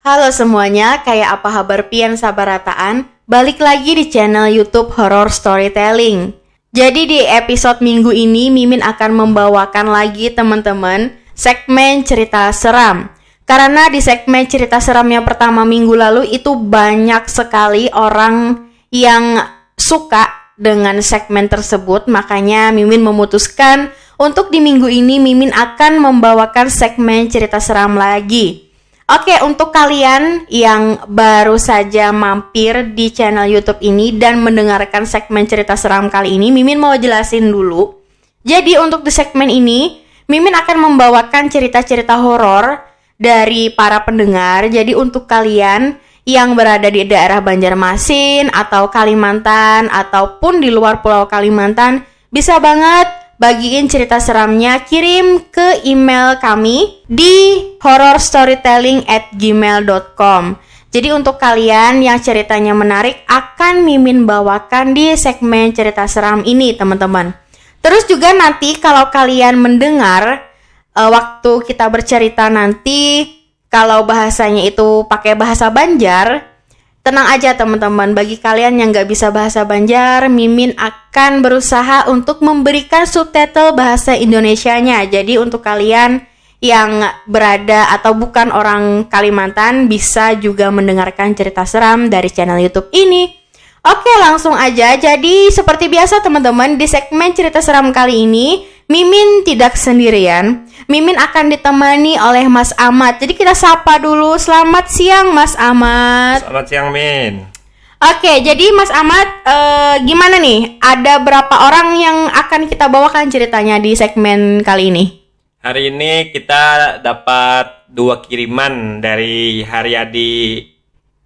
Halo semuanya, kayak apa kabar pian sabarataan? Balik lagi di channel YouTube Horror Storytelling. Jadi di episode minggu ini Mimin akan membawakan lagi teman-teman segmen cerita seram. Karena di segmen cerita seram yang pertama minggu lalu itu banyak sekali orang yang suka dengan segmen tersebut, makanya Mimin memutuskan untuk di minggu ini Mimin akan membawakan segmen cerita seram lagi. Oke, untuk kalian yang baru saja mampir di channel YouTube ini dan mendengarkan segmen cerita seram kali ini, Mimin mau jelasin dulu. Jadi untuk di segmen ini, Mimin akan membawakan cerita-cerita horor dari para pendengar. Jadi untuk kalian yang berada di daerah Banjarmasin atau Kalimantan ataupun di luar Pulau Kalimantan, bisa banget bagiin cerita seramnya, kirim ke email kami di horrorstorytelling@gmail.com. Jadi untuk kalian yang ceritanya menarik akan Mimin bawakan di segmen cerita seram ini, teman-teman. Terus juga nanti kalau kalian mendengar waktu kita bercerita nanti, kalau bahasanya itu pakai bahasa Banjar, tenang aja teman-teman, bagi kalian yang gak bisa bahasa Banjar, Mimin akan berusaha untuk memberikan subtitle bahasa Indonesianya. Jadi untuk kalian yang berada atau bukan orang Kalimantan, bisa juga mendengarkan cerita seram dari channel YouTube ini. Oke, langsung aja. Jadi seperti biasa teman-teman, di segmen cerita seram kali ini Mimin tidak sendirian. Mimin akan ditemani oleh Mas Ahmad. Jadi kita sapa dulu. Selamat siang Mas Ahmad. Selamat siang, Min. Oke, jadi Mas Ahmad, gimana nih? Ada berapa orang yang akan kita bawakan ceritanya di segmen kali ini? Hari ini kita dapat 2 kiriman dari Haryadi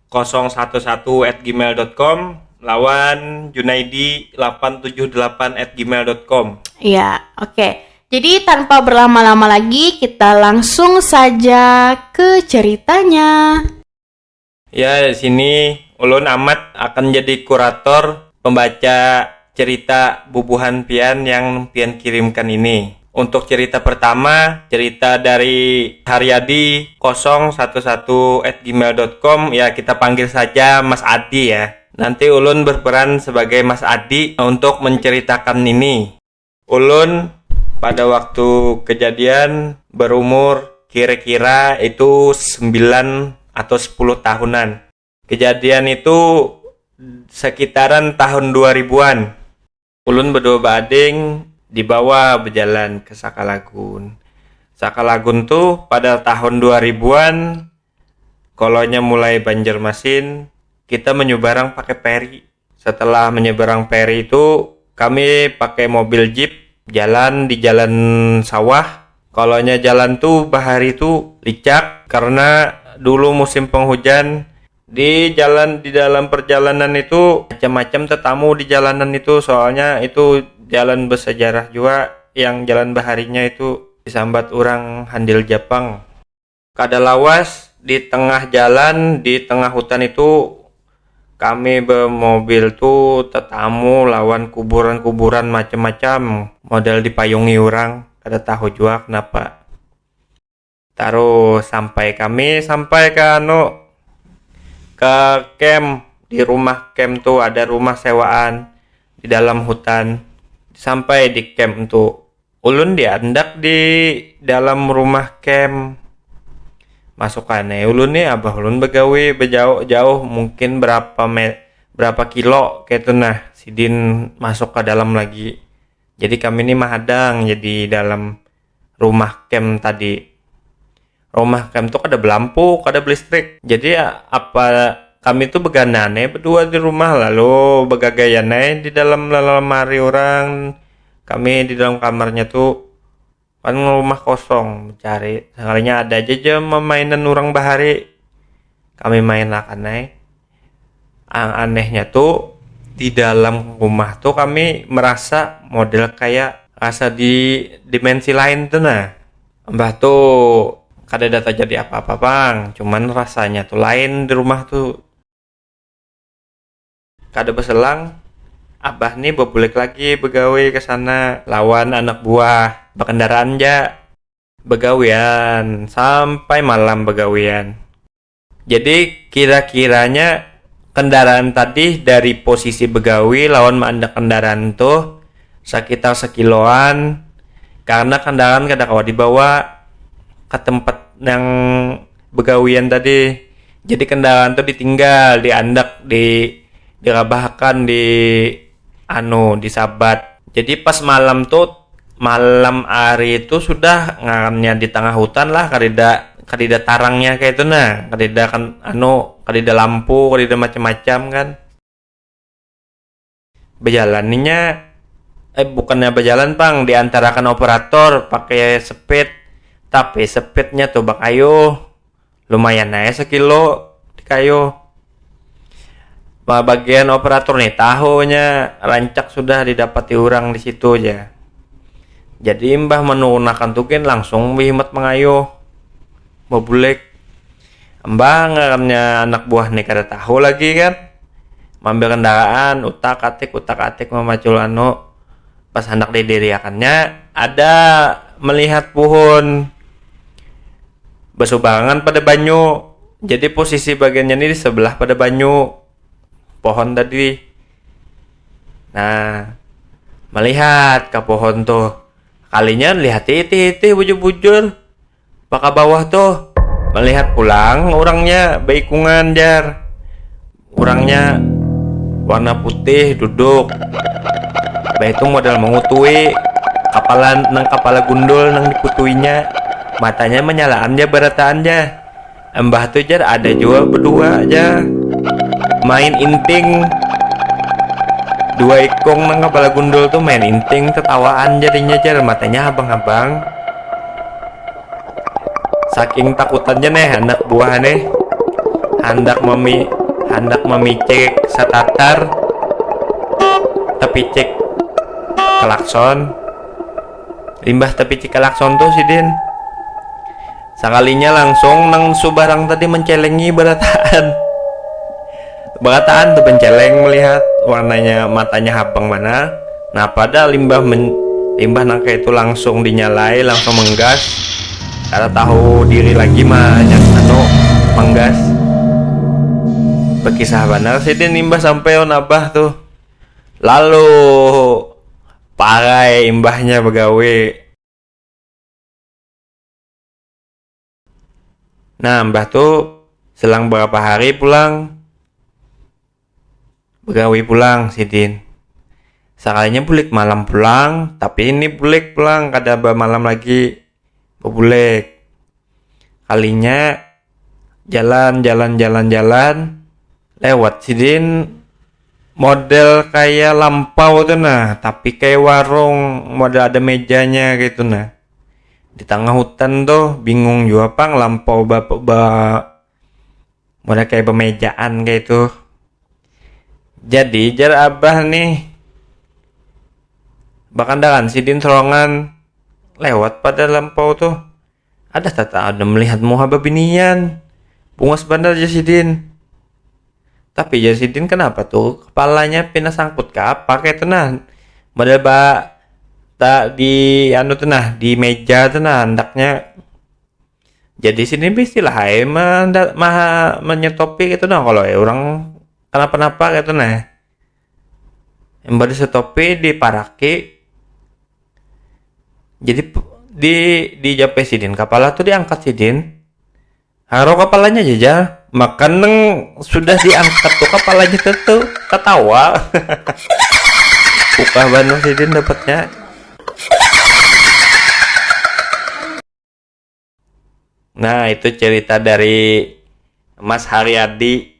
011@gmail.com lawan Junaidi 878@gmail.com. Iya, oke. Jadi tanpa berlama-lama lagi, kita langsung saja ke ceritanya. Ya, di sini Ulun Ahmad akan jadi kurator pembaca cerita bubuhan pian yang pian kirimkan ini. Untuk cerita pertama, cerita dari Haryadi 011@gmail.com, ya kita panggil saja Mas Adi ya. Nanti Ulun berperan sebagai Mas Adi untuk menceritakan ini. Ulun pada waktu kejadian berumur kira-kira itu 9 atau 10 tahunan. Kejadian itu sekitaran tahun 2000-an. Ulun berdua bading dibawa berjalan ke Sakalagun. Sakalagun tuh pada tahun 2000-an, kolonya mulai Banjarmasin, kita menyeberang pakai peri. Setelah menyeberang peri itu, kami pakai mobil jeep jalan di jalan sawah. Kolonya jalan tuh bahari tuh licak karena dulu musim penghujan. Di dalam perjalanan itu macam-macam tetamu di jalanan itu, soalnya itu jalan bersejarah juga yang jalan baharinya itu disambat orang handil Jepang. Kada lawas di tengah jalan, di tengah hutan itu kami bermobil tuh tetamu lawan kuburan-kuburan macam-macam, model dipayungi orang, kada tahu juga kenapa. Taruh sampai ke camp. Di rumah camp tuh ada rumah sewaan di dalam hutan. Sampai di camp tuh ulun diandak di dalam rumah camp. Masukannya ulun nih abah ulun begawe bejauh-jauh mungkin berapa kilo gitu, nah sidin masuk ke dalam lagi. Jadi kami ini mahadang jadi dalam rumah camp tadi. Rumah camp tuh kada belampu, kada listrik. Jadi kami tuh beganane berdua di rumah, lalu begagayane di dalam lemari orang. Kami di dalam kamarnya tuh kan rumah kosong, mencari sekalinya ada aja mainan orang bahari. Kami main lah kanai. Anehnya tuh di dalam rumah tuh kami merasa model kayak rasa di dimensi lain tuh, nah mbah tuh kada data jadi apa-apa bang, cuman rasanya tuh lain di rumah tuh. Kada berselang abah nih bebulik lagi begawe ke sana lawan anak buah berkendaraan ja begawian sampai malam begawian. Jadi kira-kiranya kendaraan tadi dari posisi Begawi lawan ada kendaraan tuh sekitar sekiloan, karena kendaraan kada kawa dibawa ke tempat yang Begawian tadi. Jadi kendaraan tuh ditinggal, diandak, dirabahkan disabat. Jadi pas malam hari itu sudah ngarannya di tengah hutan lah, kadida tarangnya kayak itu nah, kadida lampu, kadida macam-macam kan. Bukannya berjalan pang, diantarakan operator pakai speed, tapi speednya tuh bakayo lumayan aja sekilo di kayo. Bagian operator nih tahunya rancak sudah didapati orang di situ aja. Jadi mbah menurunkan tukin langsung bihimat mengayo babulek. Mbah ngarannya anak buah nih kada tahu lagi kan. Mambil kendaraan utak atik memacul pas hendak didiriakannya ada melihat pohon bersubangan pada banyu. Jadi posisi bagiannya ini di sebelah pada banyu pohon tadi. Nah, melihat ke pohon tuh, kalinya lihat titi bujur-bujur baka bawah tuh, melihat pulang orangnya baikungan jar. Orangnya warna putih duduk. Bah itu modal mengutui kepala gundul nang dikutuinya. Matanya menyalaan aja berataan aja. Mbah tuh jar ada juga berdua aja main inting, dua ikong nang kepala gundul tuh main inting ketawaan jadinya jar, matanya abang-abang. Saking takutannya nih anak buah nih hendak memicik satatar tapi cek klakson. Limbah tapi cek klakson tuh si Din sekalinya langsung nang subarang tadi mencelengi berataan tuh penceleng melihat warnanya matanya abang mana. Nah pada limbah nangka itu langsung dinyalai, langsung menggas karena tahu diri lagi mah menggas. Berkisah benar sih Din limbah sampai nabah tuh lalu parai imbahnya begawe. Nah mbah tuh selang beberapa hari begawi pulang si Din. Sekalinya bulik malam pulang, tapi ini bulik pulang kada malam lagi bebulek. Kalinya jalan lewat si Din model kayak lampau tuh nah, tapi kayak warung model ada mejanya gitu nah. Di tengah hutan tuh bingung juga pang lampau model kayak bemejaan kayak itu. Jadi jar abah nih bakandakan si Din serongan lewat pada lampau tuh ada melihat muha babinian bungas bandar Jasidin. Tapi Jasidin kenapa tuh kepalanya pindah sangkut ke apa kayak tenang model tak di di meja tenang hendaknya. Jadi sini bistilah hai menyetopi gitu nah kalau orang kenapa gitu nah. Yang baru setopi diparaki. Jadi di jape Sidin kepala tuh diangkat Sidin. Haro kepalanya aja makan neng sudah diangkat tuh kepalanya tuh ketawa. Buka banget Sidin dapatnya. Nah itu cerita dari Mas Haryadi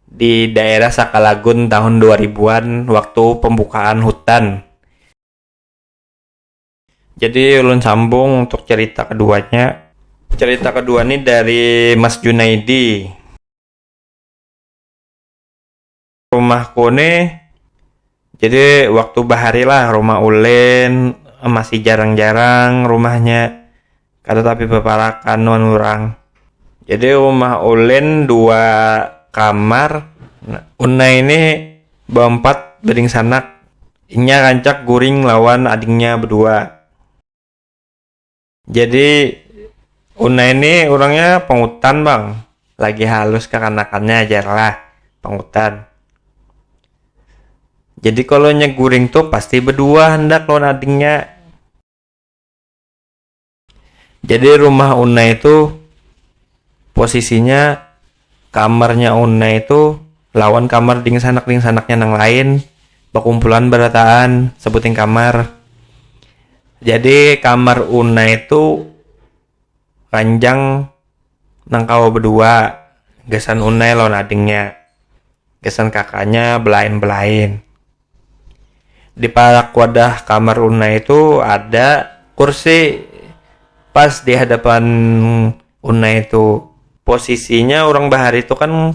di daerah Sakalagun tahun 2000-an waktu pembukaan hutan. Jadi ulun sambung untuk cerita keduanya. Cerita kedua nih dari Mas Junaidi. Rumahku nih jadi waktu bahari lah rumah ulen masih jarang-jarang rumahnya. Kada tapi beparakan orang. Jadi rumah ulen 2 kamar. Una ini berempat beding sanak. Inya rancak guring lawan adingnya berdua. Jadi Una ini orangnya pengutan bang. lagi halus kekanakannya aja lah panghutan. Jadi kalau nyeguring tuh pasti berdua hendak lawan adingnya. Jadi rumah Una itu posisinya kamarnya Una itu lawan kamar ding sanaknya nang lain, bakumpulan berataan sebutin kamar. Jadi kamar Una itu ranjang nang kawa berdua, gesan Una lawan adingnya, gesan kakaknya belain. Di parak wadah kamar Una itu ada kursi pas di hadapan Una itu. Posisinya orang bahar itu kan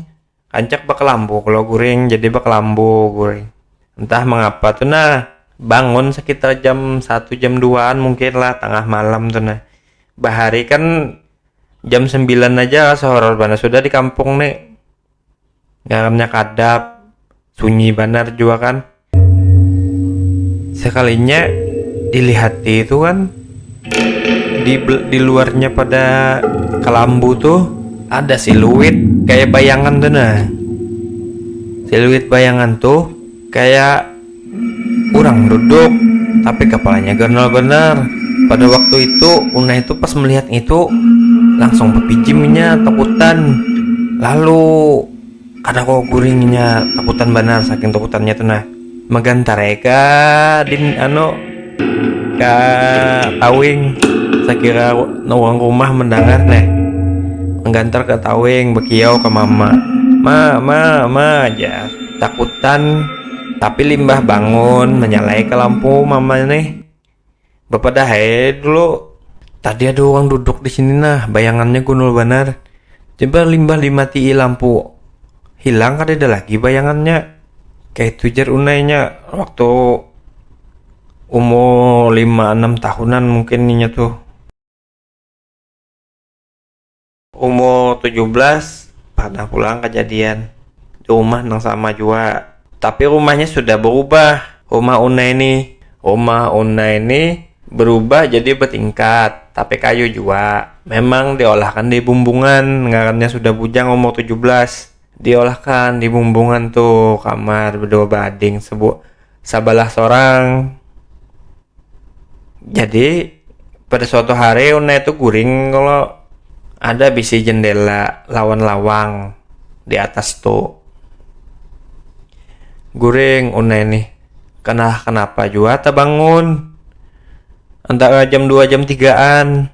kancak bakalambu kalau guring, jadi bakalambu guring. Entah mengapa tuh bangun sekitar jam 1 jam 2an mungkin lah, tengah malam tuh bahari kan jam 9 aja sehoror bana sudah di kampung nih. Garamnya kadap, sunyi banar juga kan. Sekalinya dilihati itu kan di luarnya pada kelambu tuh ada siluet kayak bayangan tuh siluet bayangan tuh kayak orang duduk tapi kepalanya ganal benar. Pada waktu itu Una itu pas melihat itu langsung berpijimnya takutan, lalu ada kok guringnya takutan benar, saking takutannya tuh megantar ka din ka tawing. Saya kira orang rumah mendengar menggantar ke tawing bekiau ke mama aja takutan, tapi limbah bangun menyalai ke lampu mama bapak dah dulu tadi ada orang duduk di sini bayangannya gunul benar, coba limbah dimatii lampu hilang kan ada lagi bayangannya kayak tujar unainya waktu umur 5-6 tahunan mungkin ninya tuh. Umur 17 pada pulang kejadian di rumah nang sama juga, tapi rumahnya sudah berubah. Rumah Una ini berubah jadi bertingkat tapi kayu juga, memang diolahkan di bumbungan, ngarannya sudah bujang umur 17, diolahkan di bumbungan tuh kamar berdua bading sabalah seorang. Jadi pada suatu hari Una itu guring kalau ada bisi jendela lawan lawang di atas tuh. Guring Una ini kenapa juga tak bangun antara jam 2 jam 3an.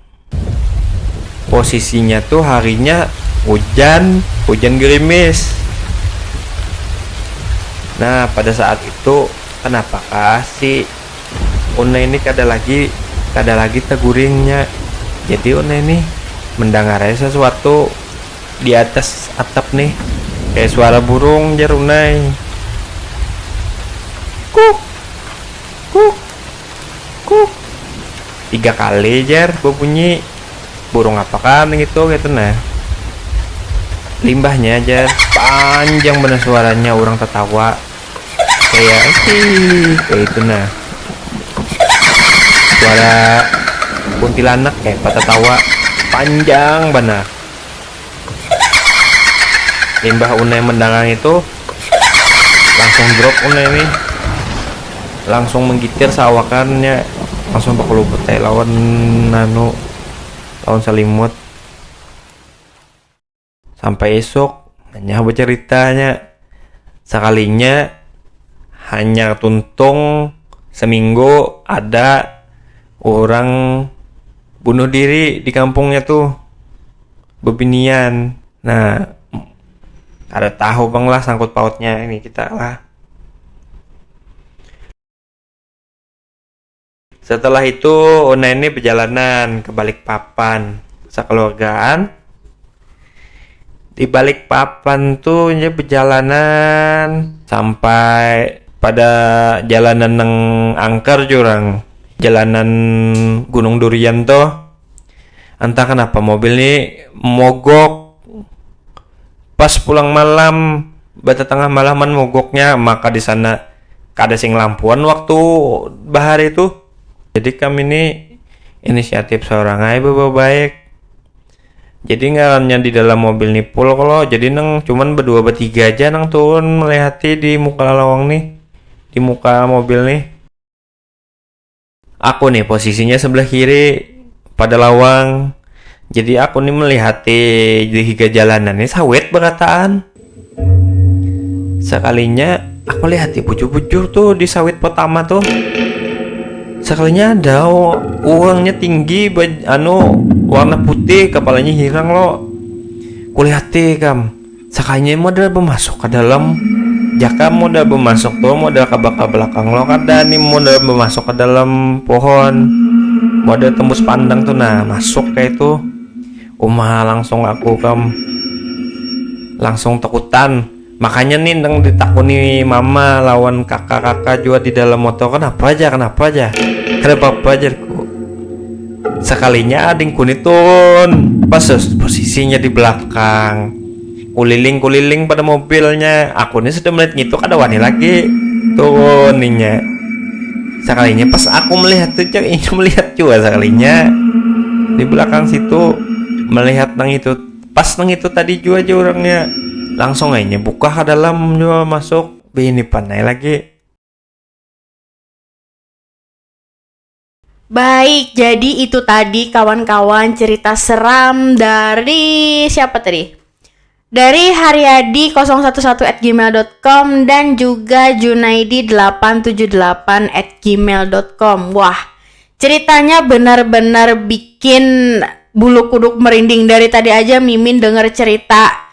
Posisinya tuh harinya hujan gerimis. Nah pada saat itu kenapakah si Una ini kada lagi teguringnya. Jadi Una ini mendengar sesuatu di atas atap kayak suara burung jar Unai. Kuk kuk kuk 3 kali jar berbunyi. Burung apakah gitu limbahnya aja panjang bener suaranya, orang tertawa kayak itu suara kuntilanak kayak tertawa panjang benar. Limbah Una yang mendengar itu langsung drop Una ini, langsung menggigit sawakannya, langsung bakuluput lawan lawan selimut. Sampai esok hanya berceritanya sekalinya hanya tuntung seminggu ada orang bunuh diri di kampungnya tuh bebinian. Nah ada tahu bang lah sangkut pautnya ini kita lah. Setelah itu Una ini perjalanan ke Balikpapan sekeluargaan. Di Balikpapan tuh dia perjalanan sampai pada jalanan nang angker jurang, jalanan Gunung Durian tuh. Entah kenapa mobil ini mogok pas pulang malam, bata tengah malaman mogoknya, maka di sana kada sing lampuan waktu bahar itu. Jadi kami ini inisiatif seorang baik Jadi ngarannya di dalam mobil nih full kalau jadi neng cuman berdua bertiga aja neng turun melihati di muka lawang nih, di muka mobil nih. Aku nih posisinya sebelah kiri pada lawang. Jadi aku nih melihati di higa jalanan nih sawit berataan. Sekalinya aku lihat di pucuk-pucuk tuh di sawit pertama tuh. Sekalinya ada uangnya tinggi warna putih, kepalanya hirang lo. Kulihati kam. Sekalinya modal bermasuk ke dalam. Jaka modal bermasuk tuh modal ke belakang lo kada nih modal bermasuk ke dalam pohon. Modal tembus pandang tuh nah masuk kayak itu. Langsung aku kam langsung takutan. Makanya nih neng ditakuni mama lawan kakak-kakak juga di dalam motor kenapa aja kenapa aja ku. Sekalinya adingku nih turun pas posisinya di belakang kuliling pada mobilnya. Aku nih sudah melihat gitu ada wani lagi turunnya. Sekalinya pas aku melihat tuh ini melihat juga sekalinya di belakang situ melihat nang itu pas nang itu tadi juga aja orangnya langsung aja buka ke dalam juga masuk ini panai lagi. Baik, jadi itu tadi kawan-kawan cerita seram dari siapa tadi? Dari Haryadi011@gmail.com dan juga Junaidi878@gmail.com. Wah, ceritanya benar-benar bikin bulu kuduk merinding. Dari tadi aja Mimin denger cerita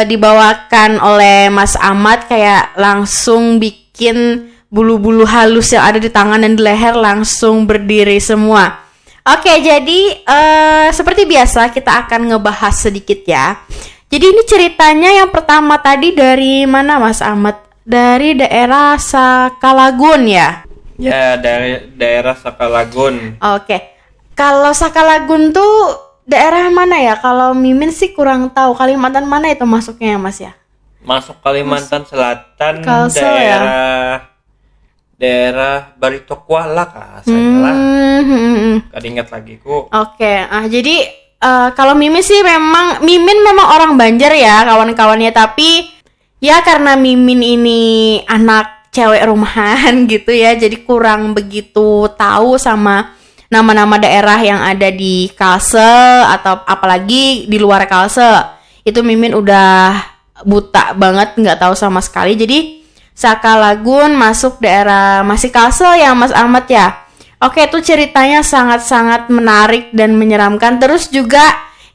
dibawakan oleh Mas Ahmad kayak langsung bikin bulu-bulu halus yang ada di tangan dan di leher langsung berdiri semua. Oke, jadi seperti biasa kita akan ngebahas sedikit ya. Jadi ini ceritanya yang pertama tadi dari mana Mas Ahmad? Dari daerah Sakalagun ya? Ya, dari daerah Sakalagun. Oke. Kalau Sakalagun tuh daerah mana ya? Kalau Mimin sih kurang tahu. Kalimantan mana itu masuknya ya Mas ya? Masuk Kalimantan Selatan, Kalsel ya? daerah Barito Kuala kah salah. Kada ingat lagi ku. Oke, jadi kalau Mimin sih Mimin memang orang Banjar ya kawan-kawannya, tapi ya karena Mimin ini anak cewek rumahan gitu ya, jadi kurang begitu tahu sama nama-nama daerah yang ada di Kalsel atau apalagi di luar Kalsel. Itu Mimin udah buta banget, nggak tahu sama sekali. Jadi Sakalagun masuk daerah masih Kalsel ya Mas Ahmad ya. Oke, itu ceritanya sangat-sangat menarik dan menyeramkan. Terus juga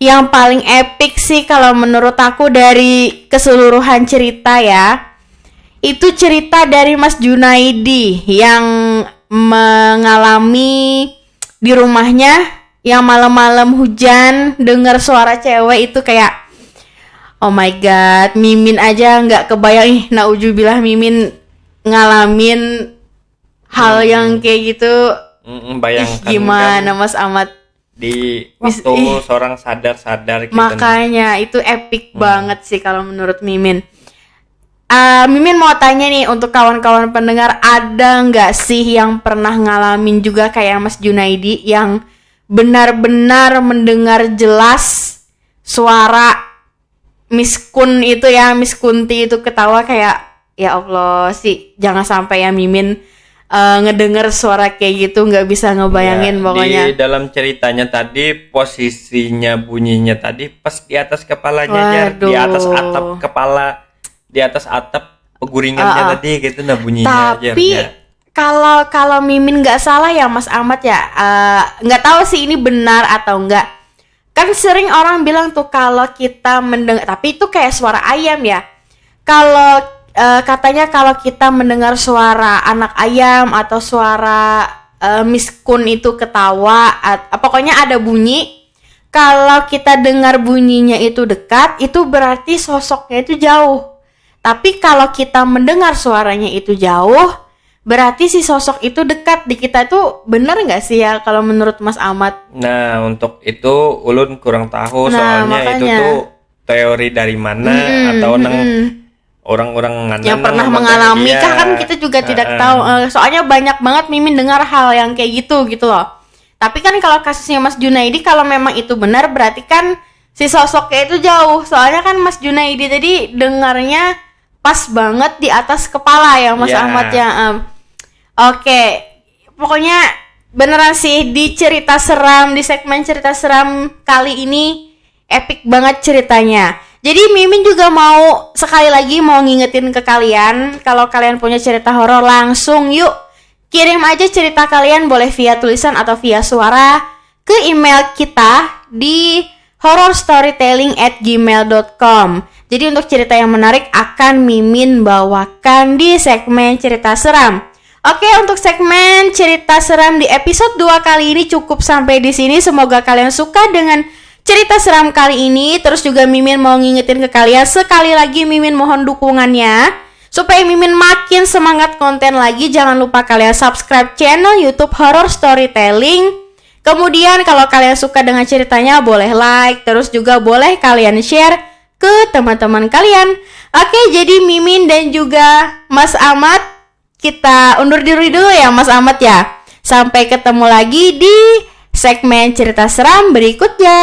yang paling epic sih kalau menurut aku dari keseluruhan cerita ya, itu cerita dari Mas Junaidi yang mengalami di rumahnya yang malam-malam hujan dengar suara cewek itu kayak oh my god, Mimin aja nggak kebayang naujubillah Mimin ngalamin hal yang kayak gitu. Bayangkan Gimana kan Mas Ahmad? di waktu seorang sadar gitu. Makanya itu epic banget sih kalau menurut Mimin. Mimin mau tanya nih untuk kawan-kawan pendengar, ada nggak sih yang pernah ngalamin juga kayak Mas Junaidi yang benar-benar mendengar jelas suara Miss Kunti itu ketawa kayak ya Allah sih jangan sampai ya Mimin ngedenger suara kayak gitu, nggak bisa ngebayangin Ya, pokoknya. di dalam ceritanya tadi posisinya bunyinya tadi pas di atas kepalanya Jar, di atas atap kepala, di atas atap guringannya tadi gitu nah bunyinya. Tapi Jar, kalau Mimin nggak salah ya Mas Ahmad ya, nggak tahu sih ini benar atau enggak. Kan sering orang bilang tuh kalau kita mendengar, tapi itu kayak suara ayam ya. Kalau katanya kalau kita mendengar suara anak ayam atau suara Miss Kun itu ketawa, pokoknya ada bunyi. Kalau kita dengar bunyinya itu dekat, itu berarti sosoknya itu jauh. Tapi kalau kita mendengar suaranya itu jauh, berarti si sosok itu dekat di kita. Itu benar nggak sih ya kalau menurut Mas Ahmad? Nah, untuk itu ulun kurang tahu soalnya makanya. itu tuh teori dari mana atau orang-orang yang pernah mengalami kan kita juga tidak tahu. Soalnya banyak banget Mimin dengar hal yang kayak gitu loh. Tapi kan kalau kasusnya Mas Junaidi, kalau memang itu benar berarti kan si sosoknya itu jauh. Soalnya kan Mas Junaidi tadi dengarnya pas banget di atas kepala ya Mas Ya. Ahmad ya. Oke, pokoknya beneran sih di cerita seram, di segmen cerita seram kali ini epic banget ceritanya. Jadi Mimin juga mau sekali lagi mau ngingetin ke kalian, kalau kalian punya cerita horor langsung yuk kirim aja cerita kalian, boleh via tulisan atau via suara ke email kita di horrorstorytelling@gmail.com. Jadi untuk cerita yang menarik akan Mimin bawakan di segmen cerita seram. Oke, untuk segmen cerita seram di episode 2 kali ini cukup sampai di sini. Semoga kalian suka dengan cerita seram kali ini. Terus juga Mimin mau ngingetin ke kalian, sekali lagi Mimin mohon dukungannya supaya Mimin makin semangat konten lagi. Jangan lupa kalian subscribe channel YouTube Horror Storytelling. Kemudian kalau kalian suka dengan ceritanya boleh like, terus juga boleh kalian share ke teman-teman kalian. Oke, jadi Mimin dan juga Mas Ahmad, kita undur diri dulu ya Mas Ahmad ya. Sampai ketemu lagi di segmen cerita seram berikutnya.